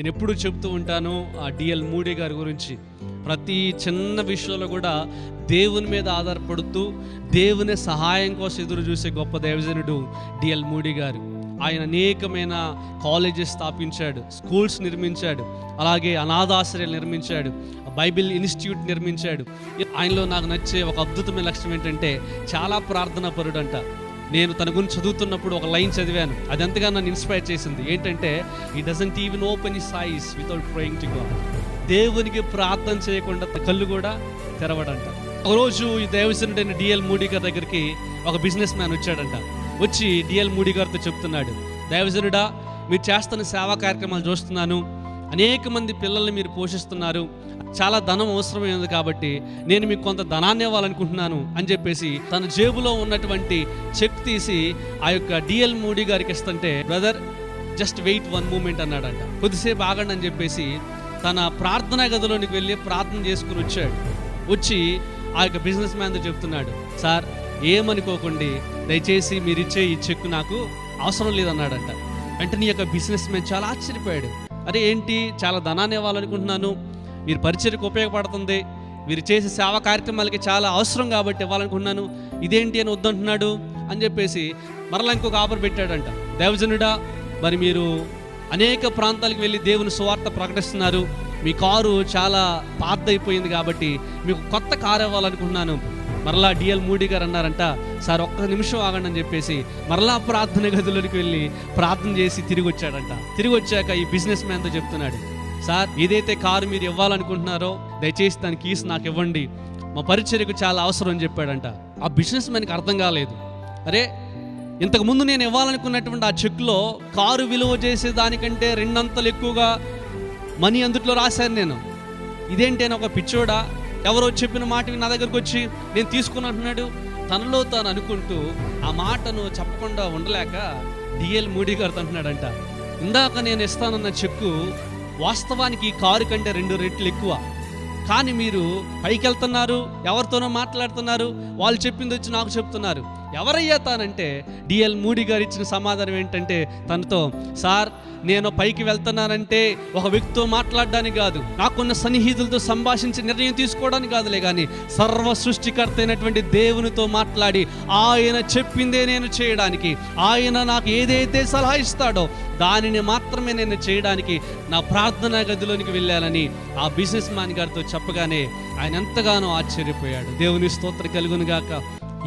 నేను ఎప్పుడు చెప్తూ ఉంటాను ఆ డిఎల్ మూడీ గారి గురించి. ప్రతి చిన్న విషయంలో కూడా దేవుని మీద ఆధారపడుతూ దేవుని సహాయం కోసం ఎదురు చూసే గొప్ప దైవజనుడు డిఎల్ మూడీ గారు. ఆయన అనేకమైన కాలేజెస్ స్థాపించాడు, స్కూల్స్ నిర్మించాడు, అలాగే అనాథాశ్రయాలు నిర్మించాడు, బైబిల్ ఇన్స్టిట్యూట్ నిర్మించాడు. ఆయనలో నాకు నచ్చే ఒక అద్భుతమైన లక్షణం ఏంటంటే చాలా ప్రార్థనా పరుడంట. నేను తన గురించి చదువుతున్నప్పుడు ఒక లైన్ చదివాను, అది ఎంతగానో నన్ను ఇన్స్పైర్ చేసింది. ఏంటంటే, ఈ doesn't even open his eyes without praying to God. దేవునికి ప్రార్థన చేయకుండా కళ్ళు కూడా తెరవడంట. ఒకరోజు ఈ దైవజనుడైన డిఎల్ మూడీ గారి దగ్గరికి ఒక బిజినెస్ మ్యాన్ వచ్చాడంట. వచ్చి డిఎల్ మూడీ గారితో చెప్తున్నాడు, దైవజనుడా, మీరు చేస్తున్న సేవా కార్యక్రమాలు చూస్తున్నాను, అనేక మంది పిల్లల్ని మీరు పోషిస్తున్నారు, చాలా ధనం అవసరమైనది కాబట్టి నేను మీకు కొంత ధనాన్ని ఇవ్వాలనుకుంటున్నాను అని చెప్పేసి తన జేబులో ఉన్నటువంటి చెక్ తీసి ఆ యొక్క డిఎల్ మూడీ గారికి ఇస్తుంటే, బ్రదర్ జస్ట్ వెయిట్ 1 మూమెంట్ అన్నాడంట. కొద్దిసేపు ఆగండి అని చెప్పేసి తన ప్రార్థనా గదిలోనికి వెళ్ళి ప్రార్థన చేసుకుని వచ్చాడు. వచ్చి ఆ యొక్క బిజినెస్ మ్యాన్తో చెప్తున్నాడు, సార్ ఏమనుకోకండి, దయచేసి మీరు ఇచ్చే ఈ చెక్ నాకు అవసరం లేదన్నాడంట. వెంటనే ఈ యొక్క బిజినెస్ మ్యాన్ చాలా ఆశ్చర్యపోయాడు. అరే ఏంటి, చాలా ధనాన్ని ఇవ్వాలనుకుంటున్నాను, మీరు పరిచర్యకు ఉపయోగపడుతుంది, మీరు చేసే సేవా కార్యక్రమాలకి చాలా అవసరం కాబట్టి ఇవ్వాలనుకుంటున్నాను, ఇదేంటి అని వద్దంటున్నాడు అని చెప్పేసి మరలా ఇంకొక ఆఫర్ పెట్టాడంట. దైవజనుడా, మరి మీరు అనేక ప్రాంతాలకు వెళ్ళి దేవుని సువార్త ప్రకటిస్తున్నారు, మీ కారు చాలా పాతదైపోయింది కాబట్టి మీకు కొత్త కారు ఇవ్వాలనుకుంటున్నాను. మరలా డిఎల్ మూడీ గారు అన్నారంట, సార్ ఒక్క నిమిషం ఆగండి అని చెప్పేసి మరలా ప్రార్థన గదిలోకి వెళ్ళి ప్రార్థన చేసి తిరిగి వచ్చాడంట. తిరిగి వచ్చాక ఈ బిజినెస్ మ్యాన్తో చెప్తున్నాడు, సార్ ఏదైతే కారు మీరు ఇవ్వాలనుకుంటున్నారో దయచేసి దాని కీస్ నాకు ఇవ్వండి, మా పరిచర్యకు చాలా అవసరం అని చెప్పాడంట. ఆ బిజినెస్ మ్యాన్కి అర్థం కాలేదు. అరే, ఇంతకుముందు నేను ఇవ్వాలనుకున్నటువంటి ఆ చెక్లో కారు విలువ చేసే దానికంటే 2 అంతలు ఎక్కువగా మనీ అందుట్లో రాశాను నేను, ఇదేంటి అని ఒక పిచ్చోడా, ఎవరో చెప్పిన మాట నా దగ్గరకు వచ్చి నేను తీసుకున్నట్టున్నాడు. తనలో తాను అనుకుంటూ ఆ మాటను చెప్పకుండా ఉండలేక డిఎల్ మూడీ గారితో అంటున్నాడంట, ఇందాక నేను ఇస్తానన్న చెక్కు వాస్తవానికి ఈ కారు కంటే 2 రెట్లు ఎక్కువ, కానీ మీరు పైకి వెళ్తున్నారు, ఎవరితోనో మాట్లాడుతున్నారు, వాళ్ళు చెప్పింది వచ్చి నాకు చెప్తున్నారు. ఎవరయ్యా తానంటే డిఎల్ మూడీ గారు ఇచ్చిన సమాధానం ఏంటంటే తనతో, సార్ నేను పైకి వెళ్తున్నానంటే ఒక వ్యక్తితో మాట్లాడడానికి కాదు, నాకున్న సన్నిహితులతో సంభాషించి నిర్ణయం తీసుకోవడానికి కాదులే, కానీ సర్వ సృష్టికర్త అయినటువంటి దేవునితో మాట్లాడి ఆయన చెప్పిందే నేను చేయడానికి, ఆయన నాకు ఏదైతే సలహా ఇస్తాడో దానిని మాత్రమే నేను చేయడానికి నా ప్రార్థనా గదిలోనికి వెళ్ళాలని ఆ బిజినెస్ మ్యాన్ గారితో చెప్పగానే ఆయన ఎంతగానో ఆశ్చర్యపోయాడు. దేవుని స్తోత్రం కలుగును గాక.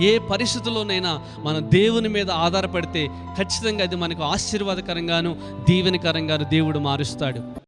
ఏ పరిస్థితుల్లోనైనా మన దేవుని మీద ఆధారపడితే ఖచ్చితంగా అది మనకు ఆశీర్వాదకరంగాను దీవెనకరంగాను దేవుడు మారుస్తాడు.